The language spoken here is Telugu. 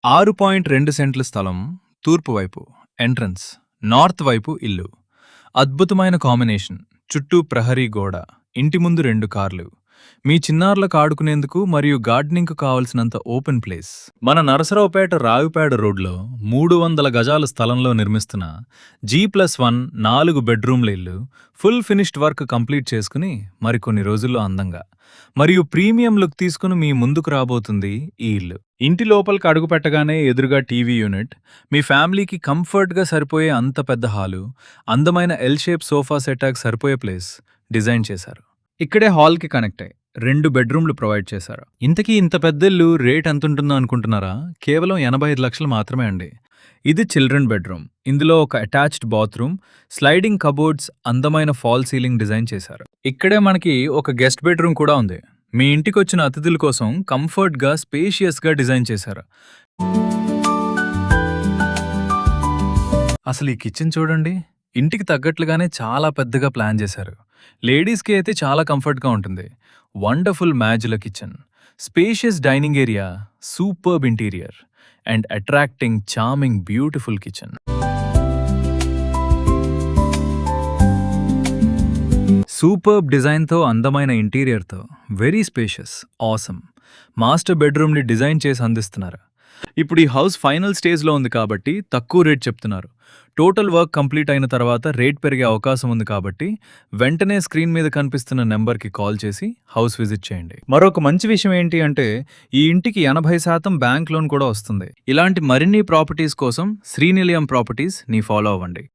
6.2 సెంట్ల స్థలం, తూర్పు వైపు ఎంట్రన్స్, నార్త్ వైపు ఇల్లు. అద్భుతమైన కాంబినేషన్. చుట్టూ ప్రహరీ గోడ, ఇంటి ముందు 2 కార్లు. మీ చిన్నారులకు ఆడుకునేందుకు మరియు గార్డెనింగ్కు కావలసినంత ఓపెన్ ప్లేస్. మన నరసరావుపేట రావిపేడ రోడ్లో 300 గజాల స్థలంలో నిర్మిస్తున్న G+1 4 బెడ్రూమ్ల ఇల్లు ఫుల్ ఫినిష్డ్ వర్క్ కంప్లీట్ చేసుకుని మరికొన్ని రోజుల్లో అందంగా మరియు ప్రీమియం లుక్ తీసుకుని మీ ముందుకు రాబోతుంది ఈ ఇల్లు. ఇంటి లోపలికి అడుగు పెట్టగానే ఎదురుగా టీవీ యూనిట్, మీ ఫ్యామిలీకి కంఫర్ట్గా సరిపోయే అంత పెద్ద హాలు, అందమైన ఎల్ షేప్ సోఫా సెటాక్ సరిపోయే ప్లేస్ డిజైన్ చేశారు. ఇక్కడే హాల్కి కనెక్ట్ అయ్యి 2 బెడ్రూమ్లు ప్రొవైడ్ చేశారు. ఇంతకీ ఇంత పెద్ద ఇల్లు రేట్ ఎంతుంటుందో అనుకుంటున్నారా? కేవలం 85 లక్షలు మాత్రమే అండి. ఇది చిల్డ్రన్ బెడ్రూమ్. ఇందులో ఒక అటాచ్డ్ బాత్రూమ్, స్లైడింగ్ కబోర్డ్స్, అందమైన ఫాల్ సీలింగ్ డిజైన్ చేశారు. ఇక్కడే మనకి ఒక గెస్ట్ బెడ్రూమ్ కూడా ఉంది. మీ ఇంటికి వచ్చిన అతిథుల కోసం కంఫర్ట్గా, స్పేషియస్గా డిజైన్ చేశారు. అసలు ఈ కిచెన్ చూడండి, ఇంటికి తగ్గట్లుగానే చాలా పెద్దగా ప్లాన్ చేశారు. లేడీస్కి అయితే చాలా కంఫర్ట్గా ఉంటుంది. Wonderful modular kitchen, spacious dining area, superb interior and attracting charming beautiful kitchen. Superb డిజైన్తో, అందమైన ఇంటీరియర్తో, వెరీ స్పేషియస్, ఆసమ్ మాస్టర్ బెడ్రూమ్ని డిజైన్ చేసి అందిస్తున్నారు. ఇప్పుడు ఈ హౌస్ ఫైనల్ స్టేజ్లో ఉంది కాబట్టి తక్కువ రేట్ చెప్తున్నారు. టోటల్ వర్క్ కంప్లీట్ అయిన తర్వాత రేట్ పెరిగే అవకాశం ఉంది కాబట్టి వెంటనే స్క్రీన్ మీద కనిపిస్తున్న నెంబర్కి కాల్ చేసి హౌస్ విజిట్ చేయండి. మరొక మంచి విషయం ఏంటి అంటే ఈ ఇంటికి 80% బ్యాంక్ లోన్ కూడా వస్తుంది. ఇలాంటి మరిన్ని ప్రాపర్టీస్ కోసం శ్రీనిలయం ప్రాపర్టీస్ ని ఫాలో అవ్వండి.